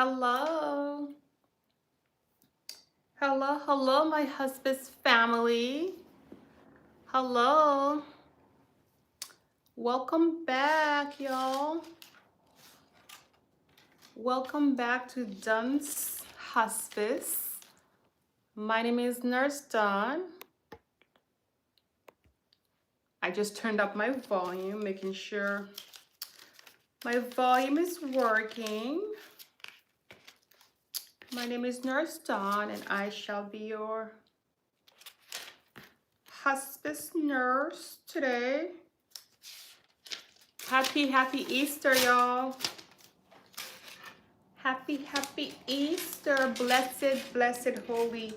Hello. Hello, my hospice family. Hello. Welcome back, y'all. Welcome back to Duns Hospice. My name is Nurse Dawn. I just turned up my volume, making sure my volume is working. My name is Nurse Dawn, and I shall be your hospice nurse today. Happy Easter, y'all. Happy Easter. Blessed Holy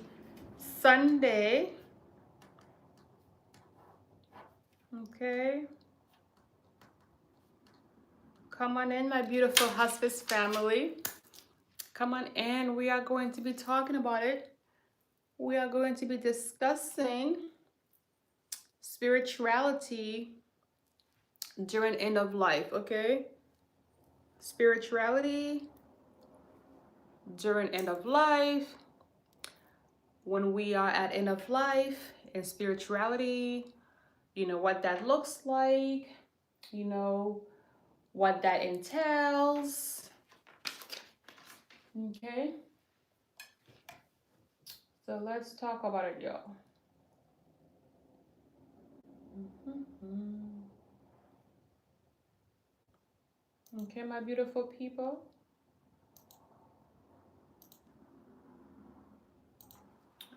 Sunday. Okay. Come on in, my beautiful hospice family. Come on in. We are going to be talking about it. We are going to be discussing spirituality during end of life, okay? Spirituality during end of life, when we are at end of life, and spirituality, you know, what that looks like, you know, what that entails. Okay, so let's talk about it, y'all. Okay, my beautiful people.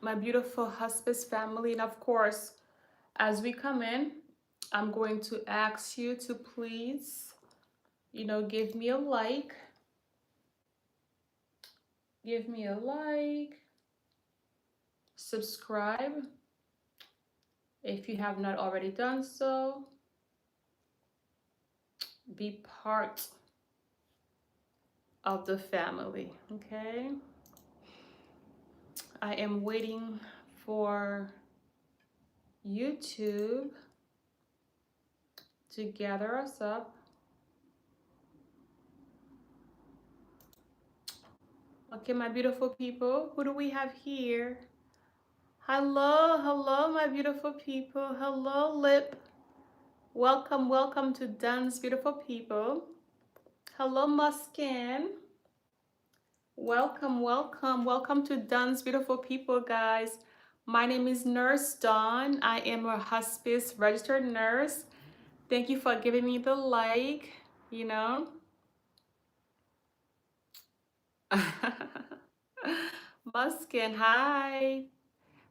My beautiful hospice family, and of course, as we come in, I'm going to ask you to please, you know, give me a like. Give me a like. Subscribe if you have not already done so. Be part of the family, okay? I am waiting for YouTube to gather us up. Okay, my beautiful people, who do we have here? Hello, my beautiful people. Hello, Lip. Welcome to Duns Beautiful People. Hello, Muskin. Welcome to Duns Beautiful People, guys. My name is Nurse Dawn. I am a hospice registered nurse. Thank you for giving me the like, you know. Muskin, hi.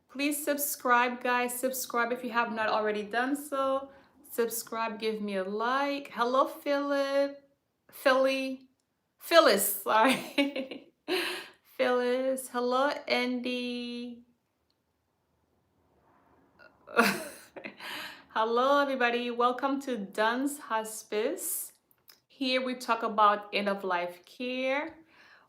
Please subscribe, guys. Subscribe if you have not already done so. Subscribe, give me a like. Hello, Phyllis, sorry. Phyllis, hello, Andy. Hello, everybody. Welcome to Duns Hospice. Here we talk about end-of-life care.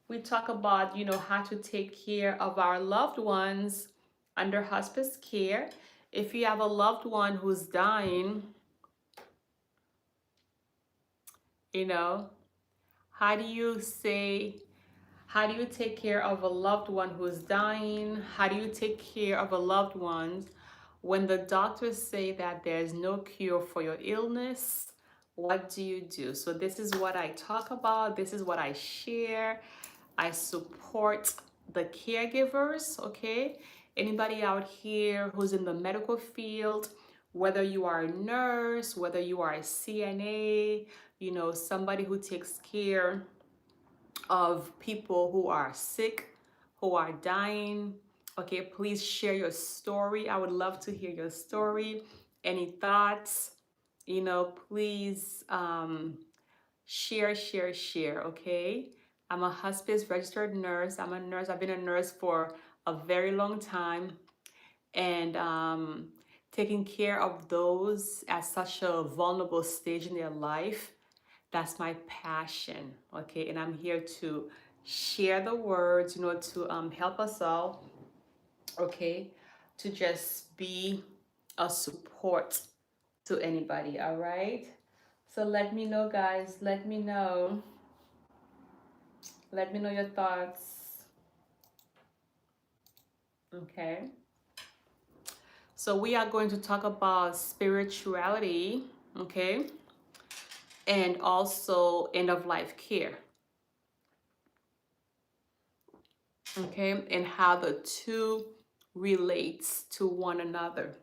We talk about, you know, how to take care of our loved ones under hospice care. If you have a loved one who's dying, you know, how do you take care of a loved one who's dying? How do you take care of a loved one when the doctors say that there's no cure for your illness? What do you do? So this is what I talk about. This is what I share. I support the caregivers, okay? Anybody out here who's in the medical field, whether you are a nurse, whether you are a CNA, you know, somebody who takes care of people who are sick, who are dying, okay, please share your story. I would love to hear your story. Any thoughts, you know, please share, okay? I'm a hospice registered nurse. I'm a nurse. I've been a nurse for a very long time, and taking care of those at such a vulnerable stage in their life, that's my passion, okay? And I'm here to share the words, you know, to help us all, okay? To just be a support to anybody, all right? So let me know, guys. Let me know Let me know your thoughts. Okay. So we are going to talk about spirituality, okay, and also end of life care, okay, and how the two relates to one another.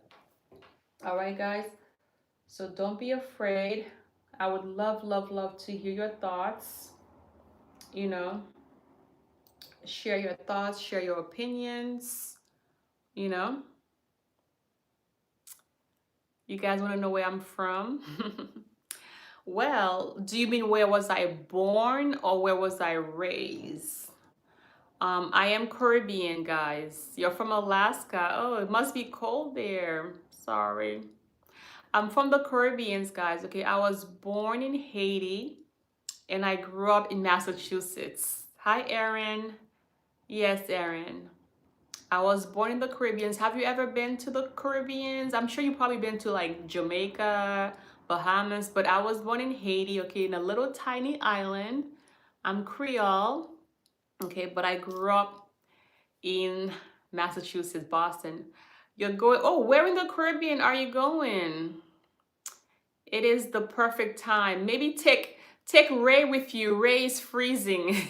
All right, guys. So don't be afraid. I would love, love, love to hear your thoughts. You know, share your thoughts, share your opinions. You know, you guys want to know where I'm from? Well, do you mean where was I born or where was I raised? I am Caribbean, guys. You're from Alaska. Oh, it must be cold there. Sorry. I'm from the Caribbeans, guys. Okay, I was born in Haiti and I grew up in Massachusetts. Hi, Erin. Yes, Erin. I was born in the Caribbeans. Have you ever been to the Caribbeans? I'm sure you've probably been to like Jamaica, Bahamas, but I was born in Haiti, okay, in a little tiny island. I'm Creole, okay, but I grew up in Massachusetts, Boston. You're going, oh, where in the Caribbean are you going? It is the perfect time. Maybe take Ray with you. Ray is freezing.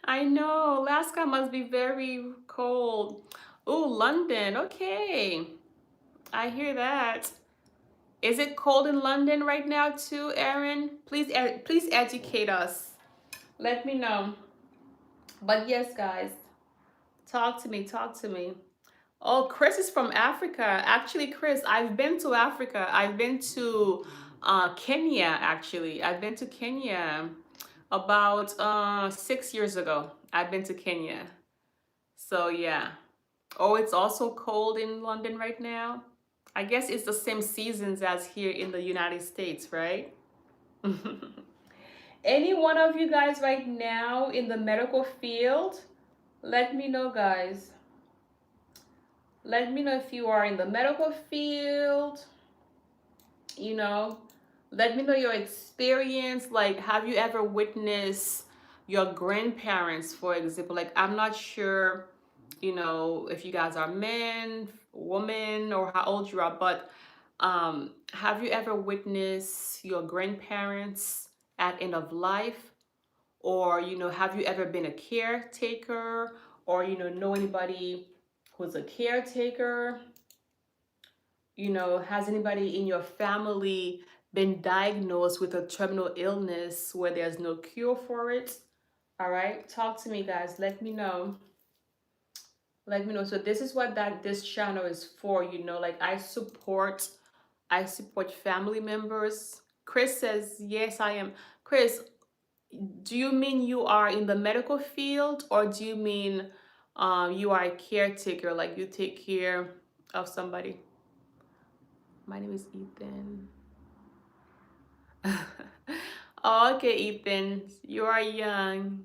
I know, Alaska must be very cold. Oh, London. Okay. I hear that. Is it cold in London right now too, Erin? Please educate us. Let me know. But yes, guys, talk to me, talk to me. Oh, Chris is from Africa. Actually, Chris, I've been to Africa. I've been to Kenya, actually. I've been to Kenya about 6 years ago. I've been to Kenya. So yeah. Oh, it's also cold in London right now. I guess it's the same seasons as here in the United States, right? Any one of you guys right now in the medical field, let me know, guys. Let me know if you are in the medical field, you know. Let me know your experience. Like, have you ever witnessed your grandparents, for example? Like, I'm not sure, you know, if you guys are men, woman, or how old you are, but have you ever witnessed your grandparents at end of life? Or, you know, have you ever been a caretaker, or, you know anybody who's a caretaker? You know, has anybody in your family been diagnosed with a terminal illness where there's no cure for it? All right, talk to me, guys. Let me know. Let me know. So this is what this channel is for. You know, like I support family members. Chris says yes, I am. Chris, do you mean you are in the medical field, or do you mean you are a caretaker, like you take care of somebody? My name is Ethan. Oh, okay, Ethan, you are young.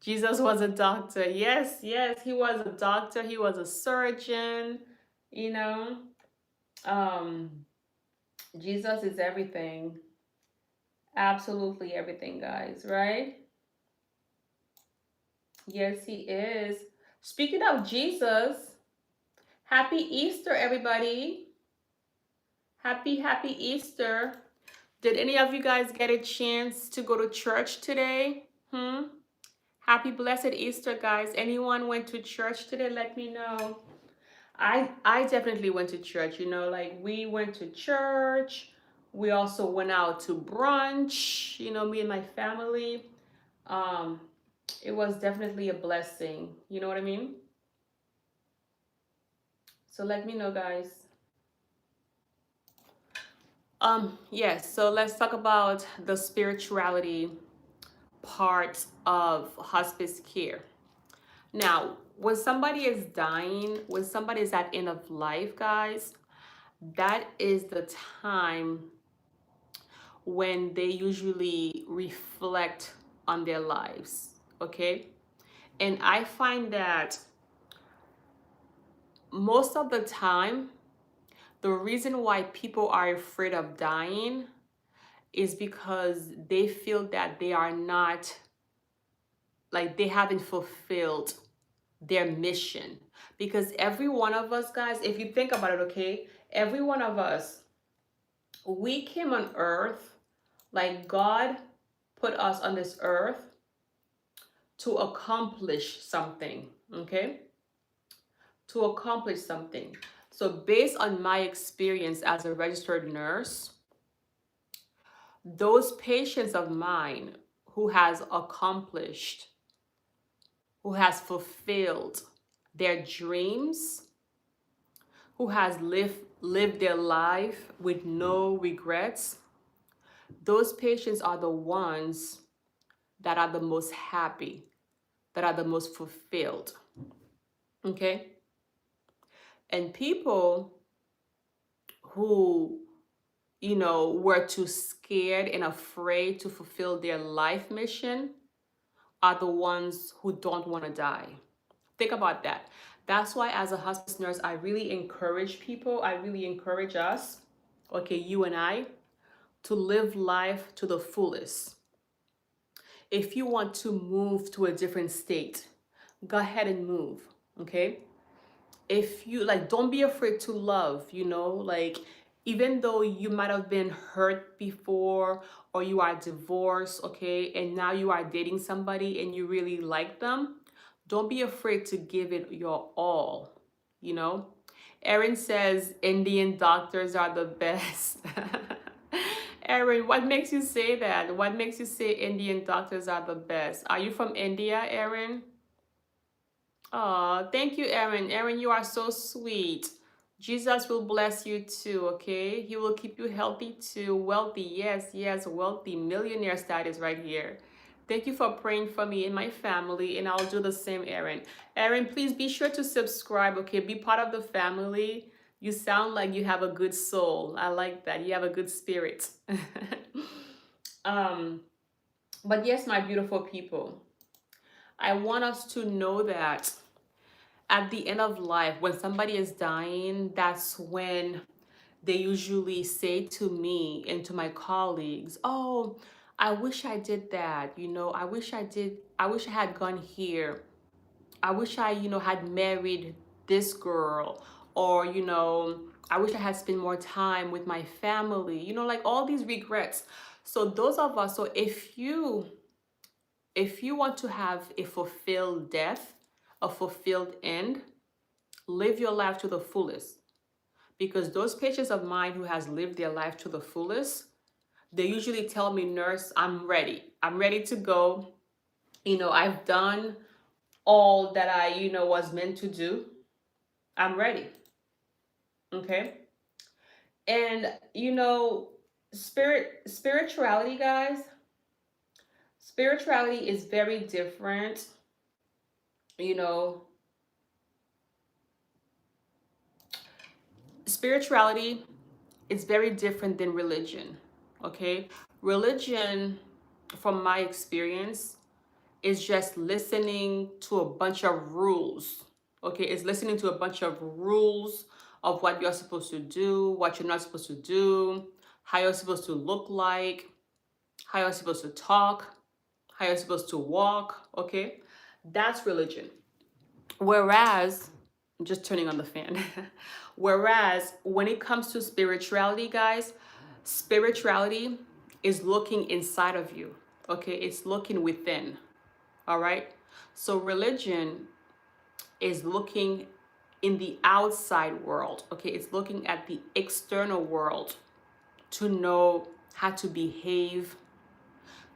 Jesus was a doctor. Yes, yes, he was a doctor. He was a surgeon. You know, um, Jesus is everything. Absolutely everything, guys, right? Yes, he is. Speaking of Jesus, happy Easter, everybody. Happy Easter. Did any of you guys get a chance to go to church today? Happy blessed Easter, guys. Anyone went to church today? Let me know. I definitely went to church, you know, like we went to church. We also went out to brunch, you know, me and my family. Um, it was definitely a blessing. You know what I mean? So let me know, guys. Yes, so let's talk about the spirituality part of hospice care. Now, when somebody is dying, when somebody is at end of life, guys, that is the time when they usually reflect on their lives, okay? And I find that most of the time, the reason why people are afraid of dying is because they feel that they are not, like, they haven't fulfilled their mission. Because every one of us, guys, if you think about it, okay, every one of us, we came on earth, like God put us on this earth to accomplish something, okay? To accomplish something. So based on my experience as a registered nurse, those patients of mine who has accomplished, who has fulfilled their dreams, who has lived their life with no regrets, those patients are the ones that are the most happy, that are the most fulfilled. Okay? And people who, were too scared and afraid to fulfill their life mission are the ones who don't want to die. Think about that. That's why, as a hospice nurse, I really encourage people, I really encourage us, okay, you and I, to live life to the fullest. If you want to move to a different state, go ahead and move, okay? If you, like, don't be afraid to love, like, even though you might have been hurt before, or you are divorced, okay, and now you are dating somebody and you really like them, don't be afraid to give it your all, Erin says Indian doctors are the best. Erin, what makes you say that? What makes you say Indian doctors are the best? Are you from India, Erin? Oh, thank you, Erin. Erin, you are so sweet. Jesus will bless you too, okay? He will keep you healthy too, wealthy. Yes, yes, wealthy, millionaire status right here. Thank you for praying for me and my family, and I'll do the same, Erin. Erin, please be sure to subscribe, okay? Be part of the family. You sound like you have a good soul. I like that. You have a good spirit. um, but yes, my beautiful people, I want us to know that at the end of life, when somebody is dying, that's when they usually say to me and to my colleagues, oh, I wish I did that. I wish I had gone here. I wish I, had married this girl, or, I wish I had spent more time with my family, like all these regrets. So those of us, so if you want to have a fulfilled death, a fulfilled end, live your life to the fullest. Because those patients of mine who has lived their life to the fullest, they usually tell me, nurse, I'm ready. I'm ready to go. I've done all that I, was meant to do. I'm ready. Okay. And, spirituality, guys, spirituality is very different, you know, spirituality is very different than religion. Okay. Religion, from my experience, is just listening to a bunch of rules. Okay, it's listening to a bunch of rules of what you're supposed to do, what you're not supposed to do, how you're supposed to look like, how you're supposed to talk, how you're supposed to walk. Okay, that's religion. Whereas, I'm just turning on the fan. Whereas when it comes to spirituality, guys, spirituality is looking inside of you. Okay, it's looking within. All right. So religion is looking in the outside world. Okay. It's looking at the external world to know how to behave,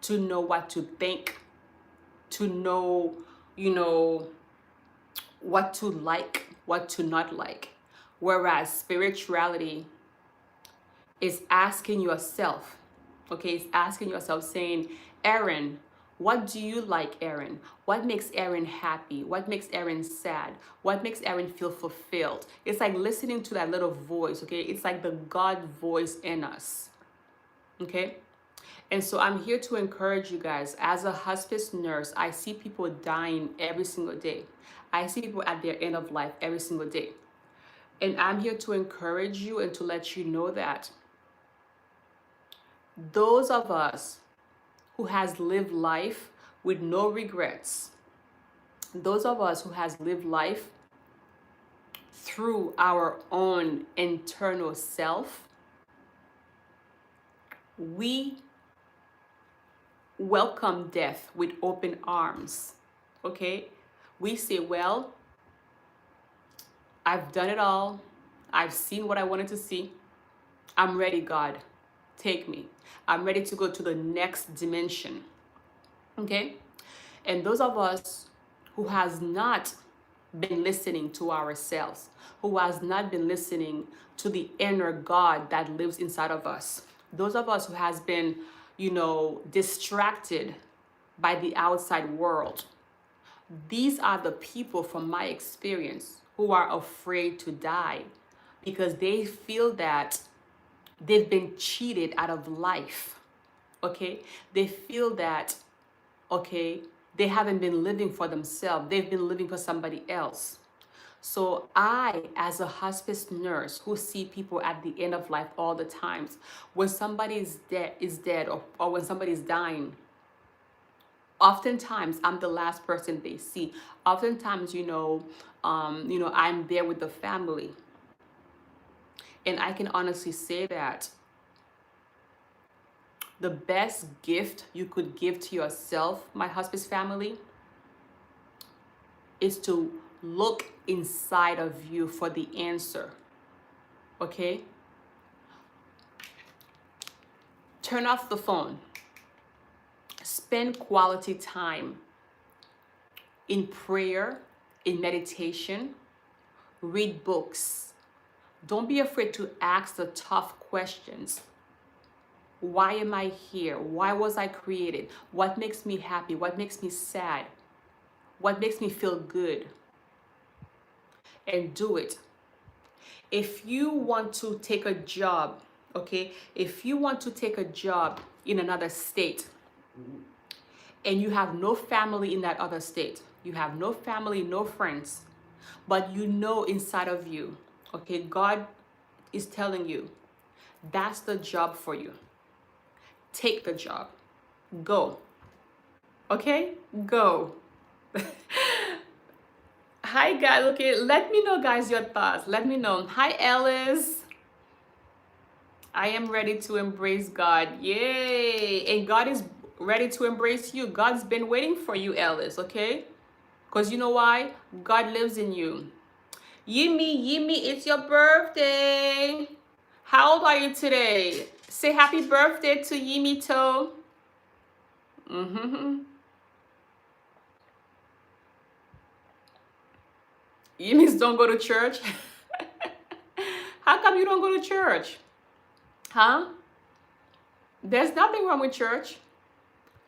to know what to think, to know, what to like, what to not like. Whereas spirituality is asking yourself, okay, it's asking yourself, saying, Erin, what do you like, Erin? What makes Erin happy? What makes Erin sad? What makes Erin feel fulfilled? It's like listening to that little voice, okay? It's like the God voice in us, okay? And so I'm here to encourage you guys. As a hospice nurse, I see people dying every single day. I see people at their end of life every single day. And I'm here to encourage you and to let you know that those of us who has lived life with no regrets, those of us who has lived life through our own internal self, we welcome death with open arms. Okay? We say, well, I've done it all. I've seen what I wanted to see. I'm ready, God. Take me. I'm ready to go to the next dimension. Okay? And those of us who has not been listening to ourselves, who has not been listening to the inner God that lives inside of us, those of us who has been, distracted by the outside world, these are the people from my experience who are afraid to die because they feel that they've been cheated out of life. Okay? They feel that, okay, they haven't been living for themselves. They've been living for somebody else. So I, as a hospice nurse who see people at the end of life all the times, when somebody is dead or when somebody is dying, oftentimes I'm the last person they see. Oftentimes, I'm there with the family. And I can honestly say that the best gift you could give to yourself, my hospice family, is to look inside of you for the answer. Okay? Turn off the phone. Spend quality time in prayer, in meditation. Read books. Don't be afraid to ask the tough questions. Why am I here? Why was I created? What makes me happy? What makes me sad? What makes me feel good? And do it. If you want to take a job, okay? If you want to take a job in another state and you have no family in that other state, you have no family, no friends, but you know inside of you, okay, God is telling you, that's the job for you. Take the job. Go. Okay? Go. Hi guys. Okay, let me know, guys, your thoughts. Let me know. Hi Ellis. I am ready to embrace God. Yay. And God is ready to embrace you. God's been waiting for you, Ellis, okay? Because you know why? God lives in you. Yimi, it's your birthday. How old are you today? Say happy birthday to Yimi Toe. Yimis don't go to church? How come you don't go to church? Huh? There's nothing wrong with church.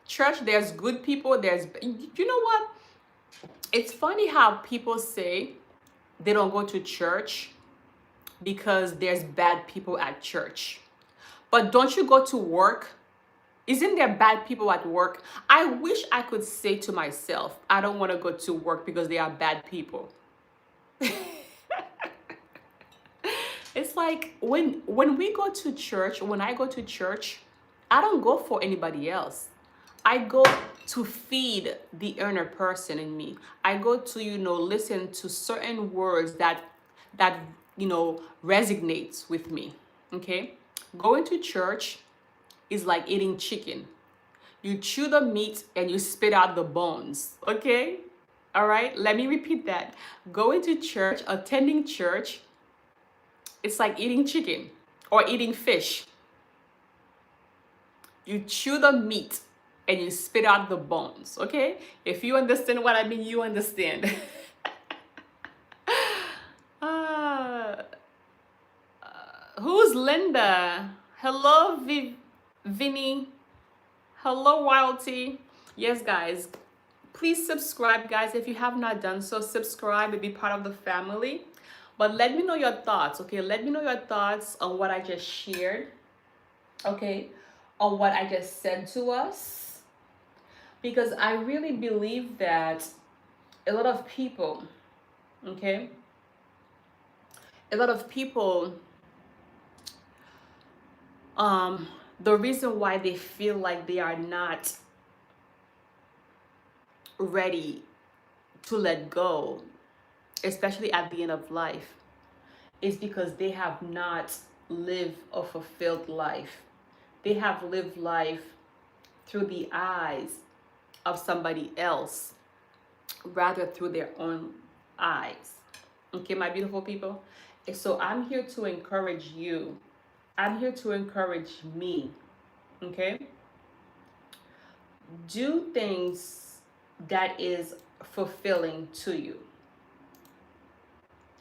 Church, there's good people. You know what? It's funny how people say they don't go to church because there's bad people at church. But don't you go to work? Isn't there bad people at work? I wish I could say to myself, I don't want to go to work because they are bad people. It's like when we go to church, when I go to church, I don't go for anybody else. I go to feed the inner person in me. I go to, listen to certain words that resonates with me. Okay? Going to church is like eating chicken. You chew the meat and you spit out the bones. Okay? All right? Let me repeat that. Going to church, attending church, it's like eating chicken or eating fish. You chew the meat and you spit out the bones, okay? If you understand what I mean, you understand. Who's Linda? Hello, Vinny. Hello, Wildty. Yes, guys. Please subscribe, guys. If you have not done so, subscribe and be part of the family. But let me know your thoughts, okay? Let me know your thoughts on what I just shared, okay? On what I just said to us. Because I really believe that a lot of people, okay? A lot of people, the reason why they feel like they are not ready to let go, especially at the end of life, is because they have not lived a fulfilled life. They have lived life through the eyes of somebody else rather through their own eyes. Okay, my beautiful people. And so I'm here to encourage you. I'm here to encourage me. Okay? Do things that is fulfilling to you.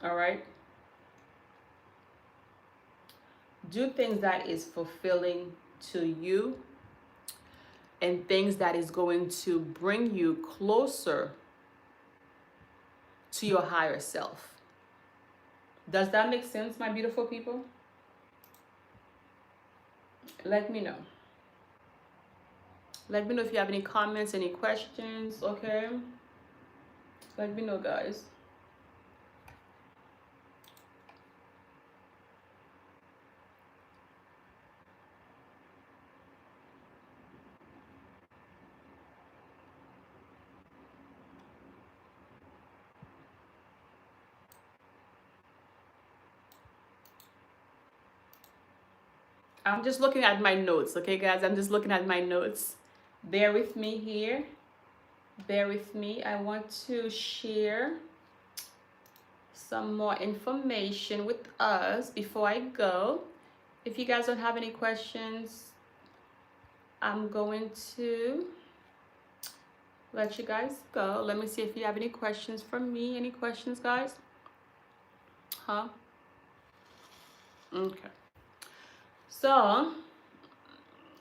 All right? Do things that is fulfilling to you and things that is going to bring you closer to your higher self. Does that make sense, my beautiful people? Let me know. Let me know if you have any comments, any questions, okay? Let me know, guys. I'm just looking at my notes, okay, guys? I'm just looking at my notes. Bear with me here. Bear with me. I want to share some more information with us before I go. If you guys don't have any questions, I'm going to let you guys go. Let me see if you have any questions from me. Any questions, guys? Huh? Okay. So,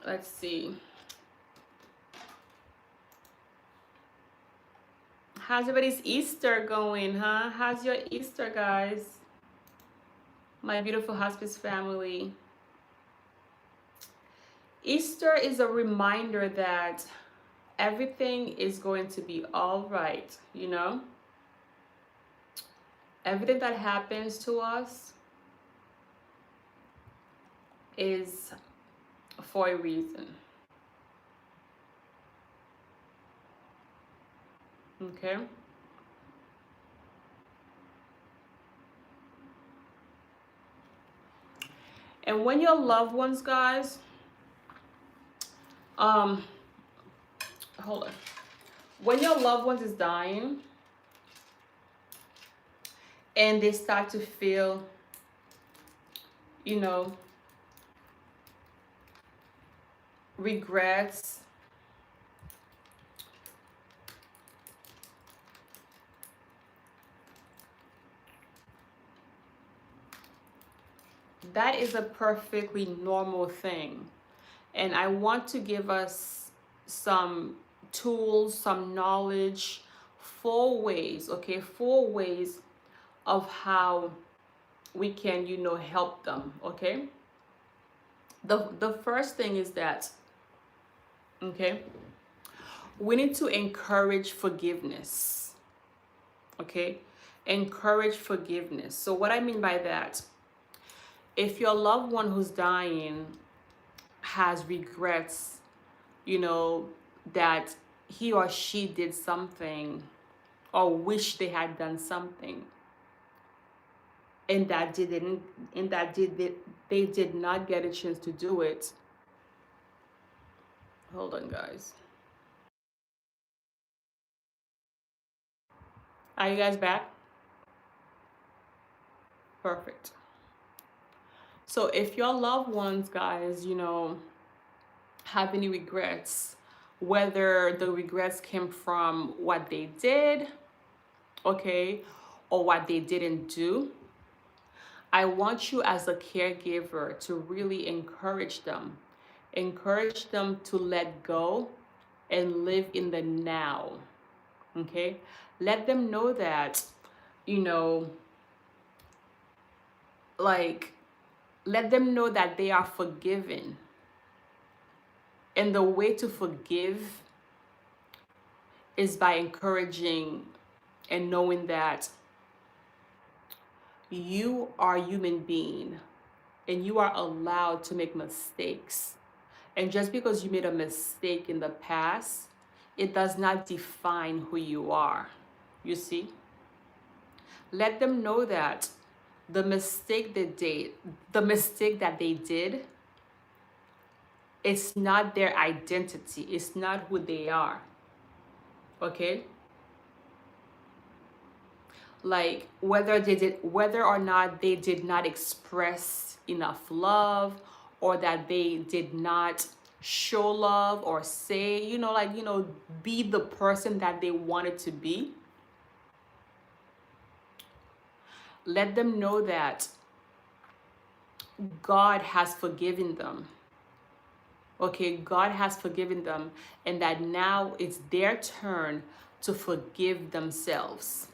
let's see. How's everybody's Easter going, huh? How's your Easter, guys? My beautiful hospice family. Easter is a reminder that everything is going to be all right, you know? Everything that happens to us is for a reason. Okay? And when your loved ones, guys, hold on. When your loved ones is dying and they start to feel, you know, regrets, that is a perfectly normal thing. And I want to give us some tools, some knowledge, 4 ways, okay? 4 ways of how we can, you know, help them, okay? The first thing is that, okay, we need to encourage forgiveness, okay? Encourage forgiveness. So what I mean by that, if your loved one who's dying has regrets, you know, that he or she did something or wish they had done something and that they did not get a chance to do it. Hold on, guys. Are you guys back? Perfect. So if your loved ones, guys, you know, have any regrets, whether the regrets came from what they did, okay, or what they didn't do, I want you as a caregiver to really encourage them. Encourage them to let go and live in the now. Okay? Let them know that, you know, like, let them know that they are forgiven. And the way to forgive is by encouraging and knowing that you are a human being and you are allowed to make mistakes. And just because you made a mistake in the past, it does not define who you are. You see? Let them know that the mistake that they did, it's not their identity. It's not who they are. Okay? Like whether or not they did not express enough love, or that they did not show love or say, be the person that they wanted to be. Let them know that God has forgiven them. Okay, God has forgiven them, and that now it's their turn to forgive themselves.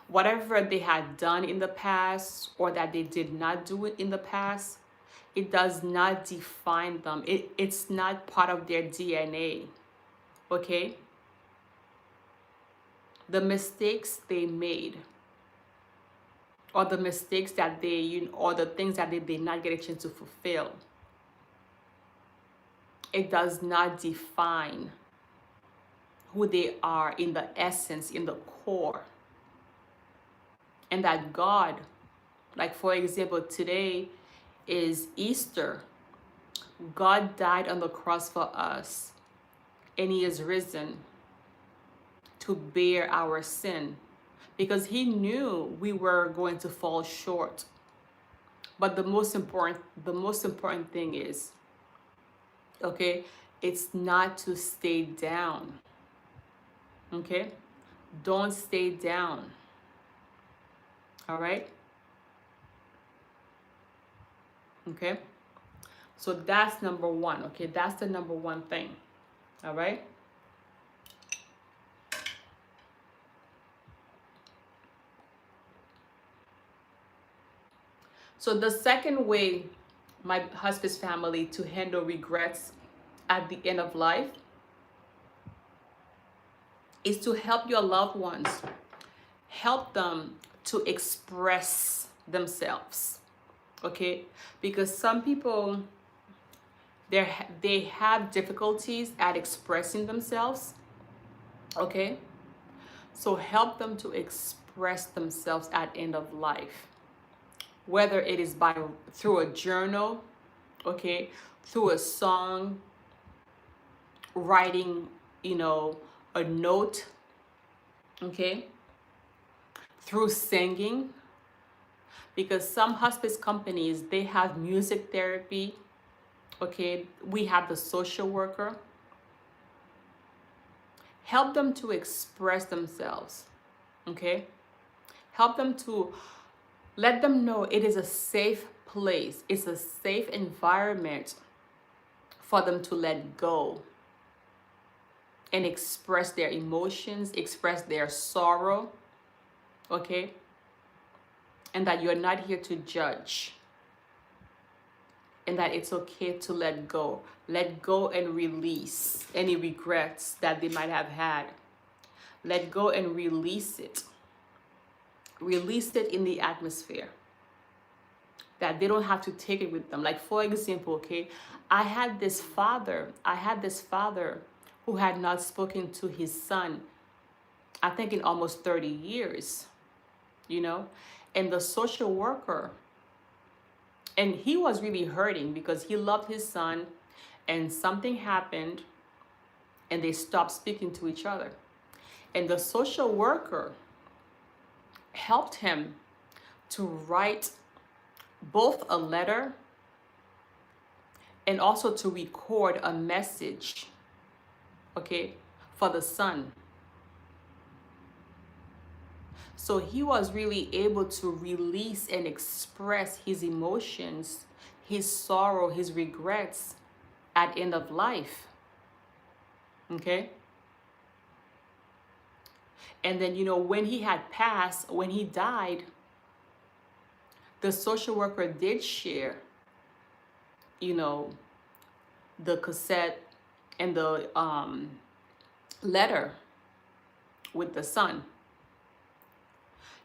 Whatever they had done in the past, or that they did not do it in the past, it does not define them. It's not part of their DNA. Okay? The mistakes they made, or the mistakes that or the things that they did not get a chance to fulfill, it does not define who they are in the essence, in the core. And that God, like for example, today is Easter. God died on the cross for us, and he is risen to bear our sin, because he knew we were going to fall short. But the most important thing is, okay, it's not to stay down. Okay? Don't stay down. All right? Okay? So that's number one. Okay? That's the number one thing. All right? So the second way, my hospice family, to handle regrets at the end of life is to help your loved ones. Help them to express themselves. Okay? Because some people, they have difficulties at expressing themselves. Okay? So help them to express themselves at end of life. Whether it is through a journal, okay, through a song, writing, a note, okay, through singing. Because some hospice companies, they have music therapy, okay, we have the social worker. Help them to express themselves, okay? Help them to let them know it is a safe place. It's a safe environment for them to let go and express their emotions, express their sorrow, okay? And that you're not here to judge. And that it's okay to let go. Let go and release any regrets that they might have had. Let go and release it. Release it in the atmosphere. That they don't have to take it with them. Like for example, okay, I had this father who had not spoken to his son, I think in almost 30 years, and the social worker, and he was really hurting because he loved his son, and something happened and they stopped speaking to each other. And the social worker helped him to write both a letter and also to record a message, okay, for the son. So he was really able to release and express his emotions, his sorrow, his regrets at end of life. Okay? And then, when he had passed, when he died, the social worker did share, the cassette and the letter with the son.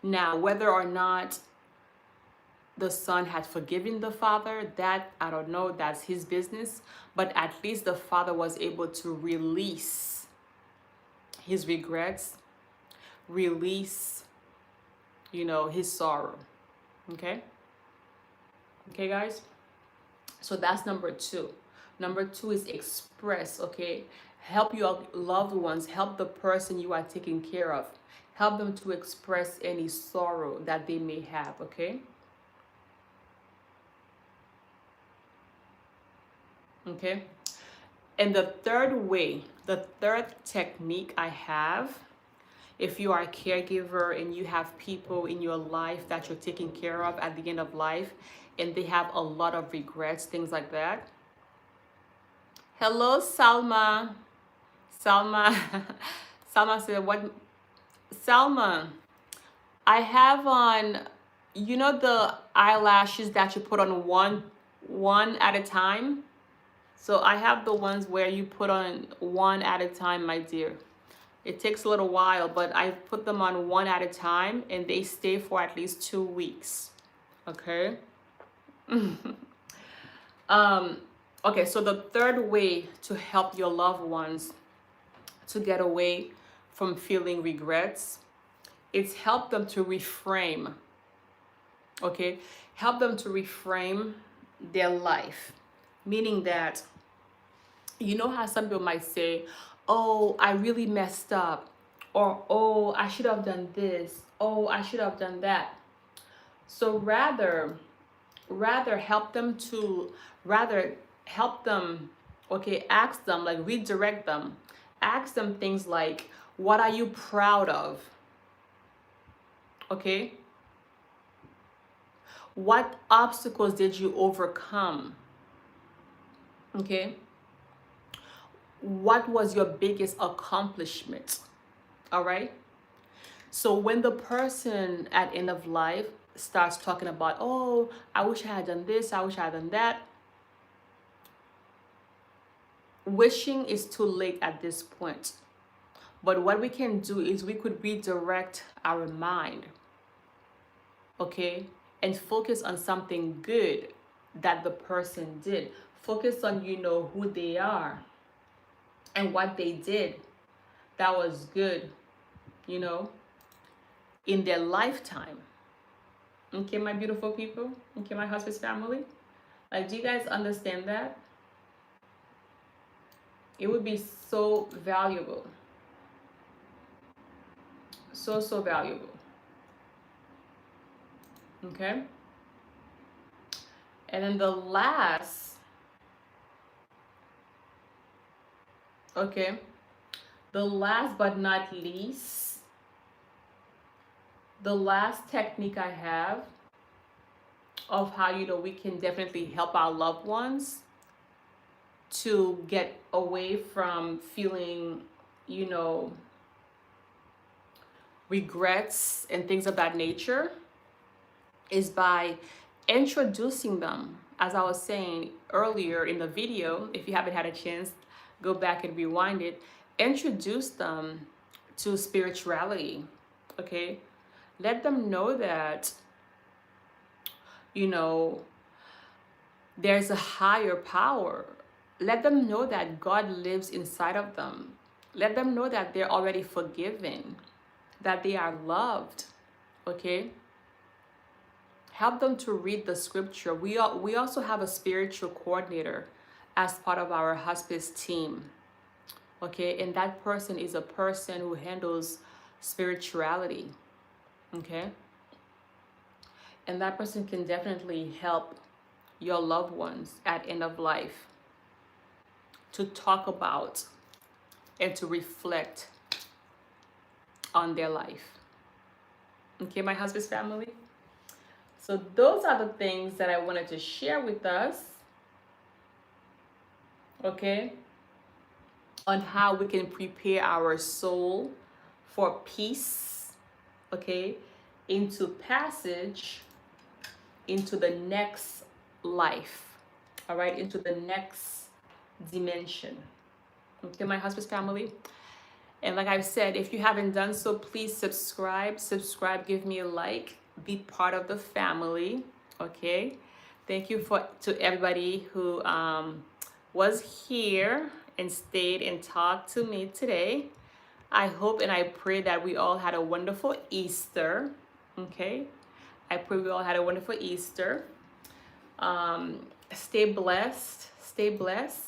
Now, whether or not the son had forgiven the father, that I don't know, that's his business, but at least the father was able to release his regrets, release, you know, his sorrow. Okay, guys, so that's number two. Number two is express. Okay, help your loved ones, help the person you are taking care of, help them to express any sorrow that they may have. Okay. Okay. And the third way, the third technique I have, if you are a caregiver and you have people in your life that you're taking care of at the end of life and they have a lot of regrets, things like that. Hello, Salma. Salma. Salma said, what? Salma, I have on, you know, the eyelashes that you put on one at a time? So I have the ones where you put on one at a time, my dear. It takes a little while, but I put them on one at a time and they stay for at least 2 weeks. Okay. Okay, so the third way to help your loved ones to get away from feeling regrets, it's help them to reframe. Okay, help them to reframe their life, meaning that, you know how some people might say, oh, I really messed up, or oh, I should have done this, oh, I should have done that. So rather help them, okay, ask them, like redirect them, ask them things like, what are you proud of? Okay, what obstacles did you overcome? Okay, what was your biggest accomplishment? All right. So when the person at end of life starts talking about, oh, I wish I had done this, I wish I had done that, wishing is too late at this point. But what we can do is we could redirect our mind, okay, and focus on something good that the person did. Focus on, you know, who they are and what they did that was good, you know, in their lifetime. Okay, my beautiful people. Okay, my hospice family. Like, do you guys understand that? It would be so valuable. So valuable. Okay. And then the last, okay, the last but not least, the last technique I have of how, you know, we can definitely help our loved ones to get away from feeling, you know, regrets and things of that nature, is by introducing them. As I was saying earlier in the video, if you haven't had a chance, go back and rewind it. Introduce them to spirituality. Okay, let them know that, you know, there's a higher power. Let them know that God lives inside of them. Let them know that they're already forgiven, that they are loved. Okay, help them to read the scripture. We also have a spiritual coordinator as part of our hospice team. Okay, and that person is a person who handles spirituality. Okay, and that person can definitely help your loved ones at end of life to talk about and to reflect on their life. Okay, my hospice family. So those are the things that I wanted to share with us, okay, on how we can prepare our soul for peace, okay, into passage into the next life, all right, into the next dimension. Okay, my hospice family. And like I've said, if you haven't done so, please subscribe, give me a like, be part of the family. Okay, thank you to everybody who was here and stayed and talked to me today. I hope and I pray that we all had a wonderful Easter. Okay, I pray we all had a wonderful Easter. Stay blessed, stay blessed,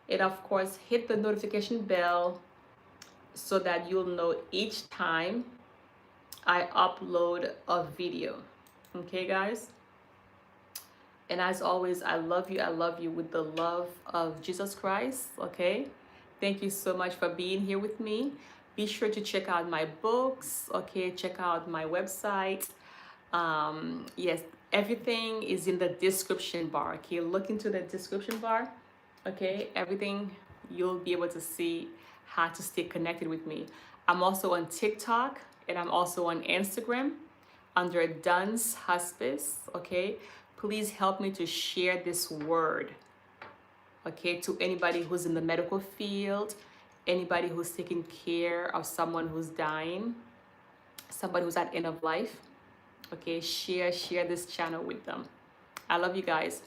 and of course hit the notification bell so that you'll know each time I upload a video. Okay, guys? And as always, I love you. I love you with the love of Jesus Christ. Okay? Thank you so much for being here with me. Be sure to check out my books. Okay? Check out my website. Yes, everything is in the description bar. Okay? Look into the description bar. Okay? Everything, you'll be able to see how to stay connected with me. I'm also on TikTok and I'm also on Instagram under DunsHospice. Okay? Please help me to share this word, okay, to anybody who's in the medical field, anybody who's taking care of someone who's dying, somebody who's at end of life. Okay, share this channel with them. I love you guys.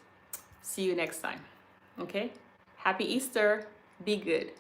See you next time. Okay, happy Easter. Be good.